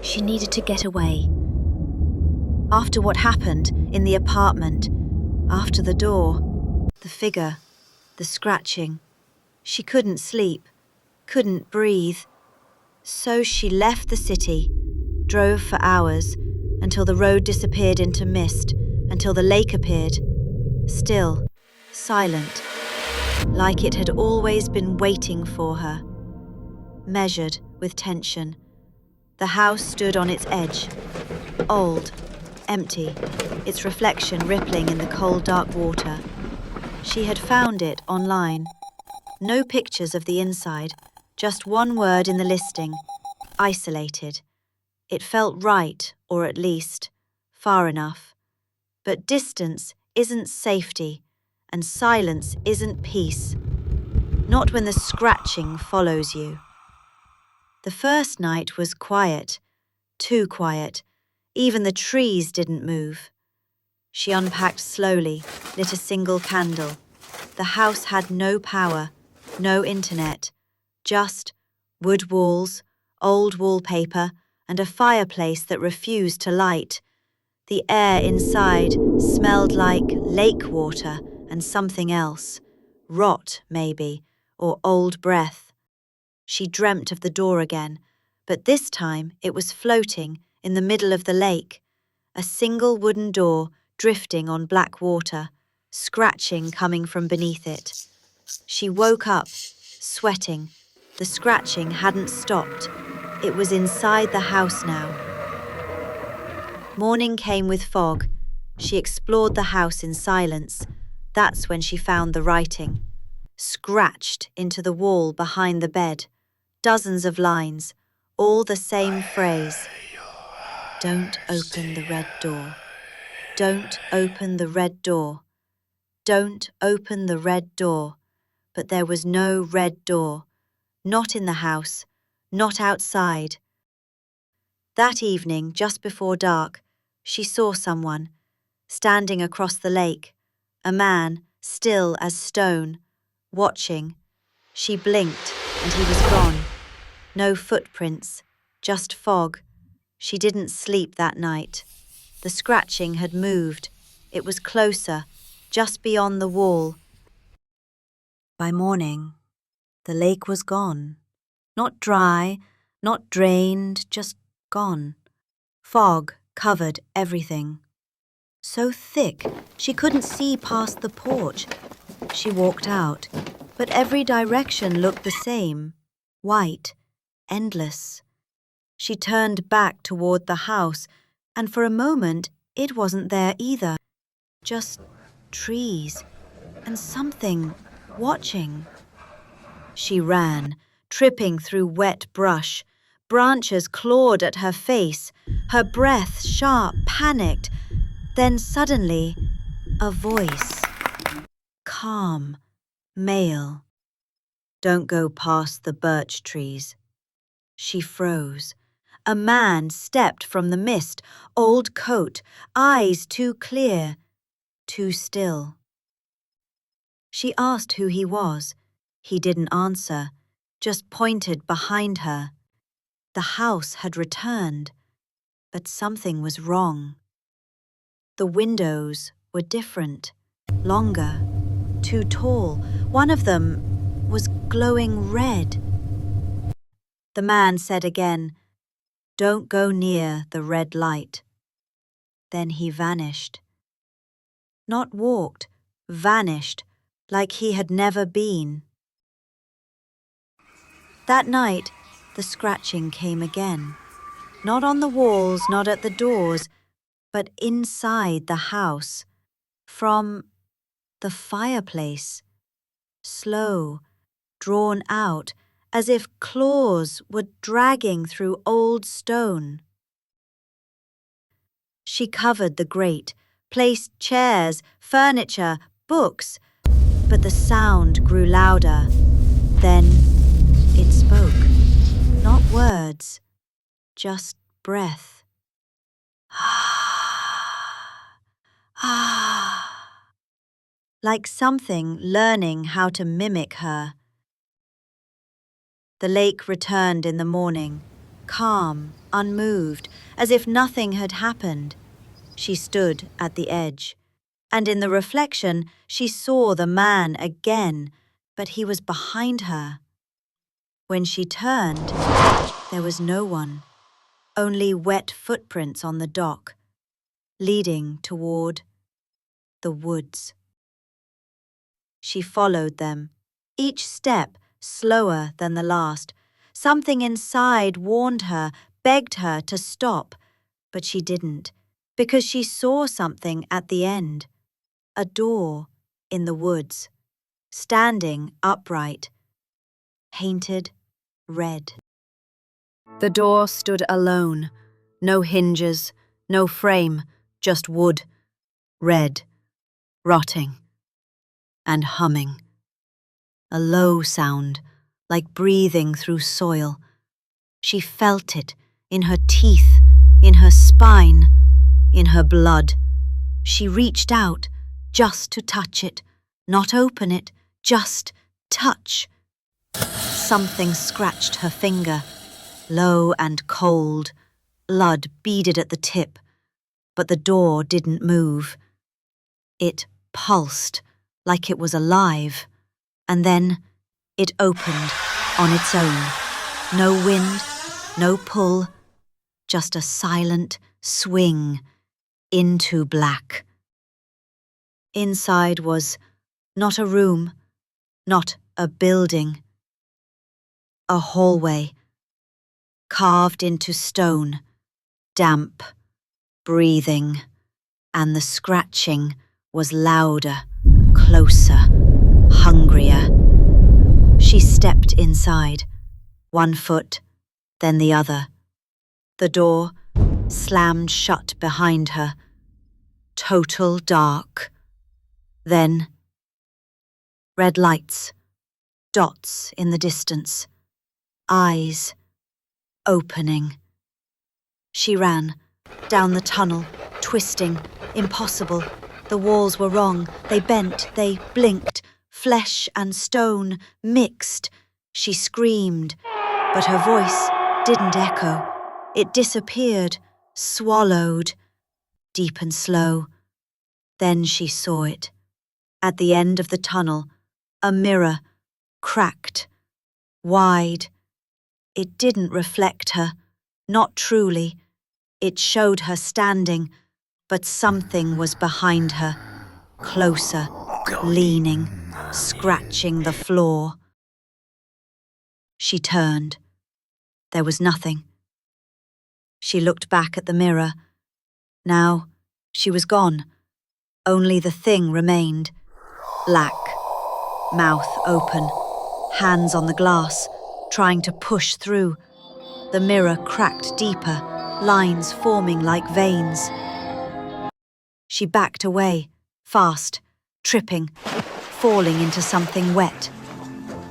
She needed to get away. After what happened in the apartment, after the door, the figure, the scratching, she couldn't sleep, couldn't breathe. So she left the city, drove for hours, until the road disappeared into mist, until the lake appeared, still, silent, like it had always been waiting for her. Measured with tension, the house stood on its edge, old, empty, its reflection rippling in the cold, dark water. She had found it online. No pictures of the inside, just one word in the listing, isolated. It felt right, or at least, far enough. But distance isn't safety, and silence isn't peace. Not when the scratching follows you. The first night was quiet, too quiet. Even the trees didn't move. She unpacked slowly, lit a single candle. The house had no power, no internet, just wood walls, old wallpaper, and a fireplace that refused to light. The air inside smelled like lake water and something else, rot maybe, or old breath. She dreamt of the door again, but this time it was floating in the middle of the lake, a single wooden door drifting on black water, scratching coming from beneath it. She woke up, sweating. The scratching hadn't stopped. It was inside the house now. Morning came with fog. She explored the house in silence. That's when she found the writing. Scratched into the wall behind the bed. Dozens of lines, all the same phrase. Don't open the red door. Don't open the red door. Don't open the red door. But there was no red door. Not in the house, not outside. That evening, just before dark, she saw someone, standing across the lake, a man, still as stone, watching. She blinked, and he was gone. No footprints, just fog. She didn't sleep that night. The scratching had moved. It was closer, just beyond the wall. By morning, the lake was gone. Not dry, not drained, just gone. Fog covered everything. So thick, she couldn't see past the porch. She walked out, but every direction looked the same, white, endless. She turned back toward the house, and for a moment it wasn't there either. Just trees and something watching. She ran, tripping through wet brush. Branches clawed at her face, her breath sharp, panicked. Then suddenly, a voice. Calm, male. Don't go past the birch trees. She froze. A man stepped from the mist, old coat, eyes too clear, too still. She asked who he was. He didn't answer, just pointed behind her. The house had returned, but something was wrong. The windows were different, longer, too tall. One of them was glowing red. The man said again, "Don't go near the red light." Then he vanished. Not walked, vanished, like he had never been. That night, the scratching came again. Not on the walls, not at the doors, but inside the house. From the fireplace. Slow, drawn out, as if claws were dragging through old stone. She covered the grate, placed chairs, furniture, books, but the sound grew louder. Then it spoke. Not words, just breath. Like something learning how to mimic her. The lake returned in the morning, calm, unmoved, as if nothing had happened. She stood at the edge, and in the reflection she saw the man again, but he was behind her. When she turned, there was no one, only wet footprints on the dock, leading toward the woods. She followed them, each step slower than the last. Something inside warned her, begged her to stop, but she didn't, because she saw something at the end. A door in the woods, standing upright, painted red. The door stood alone, no hinges, no frame, just wood, red, rotting, and humming. A low sound, like breathing through soil. She felt it in her teeth, in her spine, in her blood. She reached out, just to touch it, not open it, just touch. Something scratched her finger, low and cold, blood beaded at the tip, but the door didn't move. It pulsed like it was alive, and then it opened on its own. No wind, no pull, just a silent swing into black. Inside was not a room, not a building, a hallway, carved into stone, damp, breathing, and the scratching was louder, closer, hungrier. She stepped inside, one foot, then the other. The door slammed shut behind her. Total dark. Then, red lights, dots in the distance, eyes opening. She ran, down the tunnel, twisting, impossible. The walls were wrong, they bent, they blinked, flesh and stone mixed. She screamed, but her voice didn't echo. It disappeared, swallowed, deep and slow. Then she saw it. At the end of the tunnel, a mirror, cracked, wide. It didn't reflect her, not truly. It showed her standing, but something was behind her, closer, leaning, scratching the floor. She turned. There was nothing. She looked back at the mirror. Now, she was gone. Only the thing remained. Black, mouth open, hands on the glass, trying to push through. The mirror cracked deeper, lines forming like veins. She backed away, fast, tripping, falling into something wet.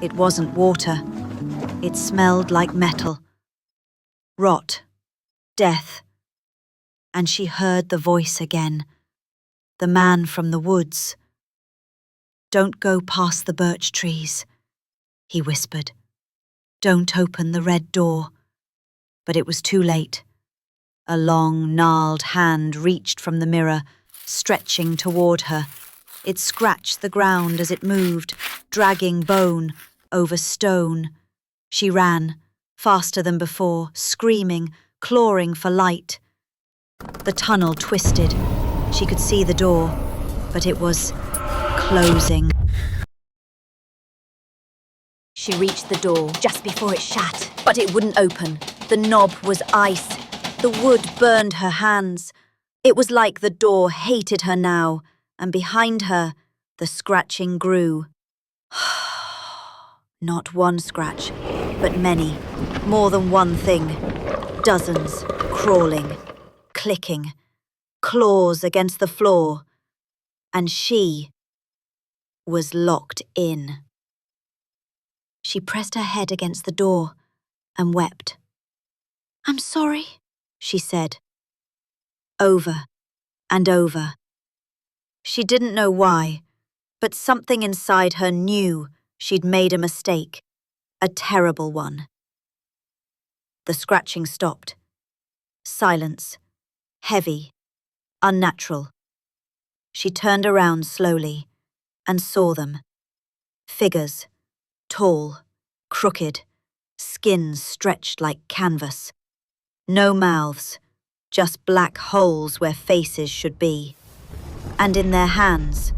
It wasn't water. It smelled like metal. Rot, death. And she heard the voice again. The man from the woods. "Don't go past the birch trees," he whispered. "Don't open the red door." But it was too late. A long, gnarled hand reached from the mirror, stretching toward her. It scratched the ground as it moved, dragging bone over stone. She ran, faster than before, screaming, clawing for light. The tunnel twisted. She could see the door, but it was closing. She reached the door just before it shut, but it wouldn't open. The knob was ice. The wood burned her hands. It was like the door hated her now, and behind her, the scratching grew. Not one scratch, but many, more than one thing. Dozens, crawling, clicking, claws against the floor. And she was locked in. She pressed her head against the door and wept. "I'm sorry," she said. Over and over. She didn't know why, but something inside her knew she'd made a mistake, a terrible one. The scratching stopped. Silence. Heavy. Unnatural. She turned around slowly and saw them. Figures. Tall. Crooked. Skins stretched like canvas. No mouths. Just black holes where faces should be. And in their hands,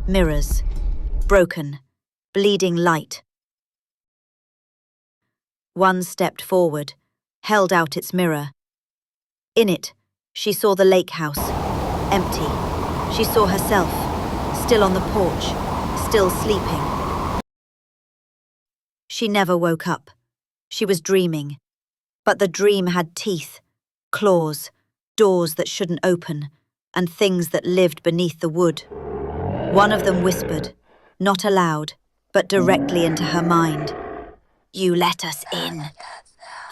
mirrors. Broken. Bleeding light. One stepped forward, held out its mirror. In it, she saw the lake house, empty. She saw herself, still on the porch, still sleeping. She never woke up. She was dreaming. But the dream had teeth, claws, doors that shouldn't open, and things that lived beneath the wood. One of them whispered, not aloud, but directly into her mind. You let us in.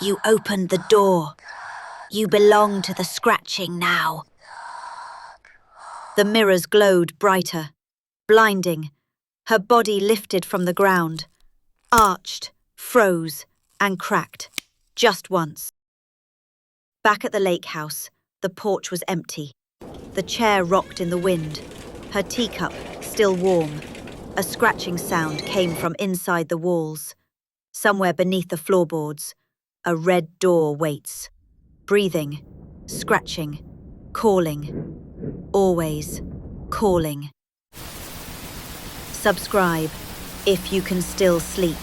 You opened the door. You belong to the scratching now. The mirrors glowed brighter, blinding. Her body lifted from the ground, arched, froze, and cracked, just once. Back at the lake house, the porch was empty. The chair rocked in the wind, her teacup still warm. A scratching sound came from inside the walls. Somewhere beneath the floorboards, a red door waits. Breathing, scratching, calling. Always calling. Subscribe if you can still sleep.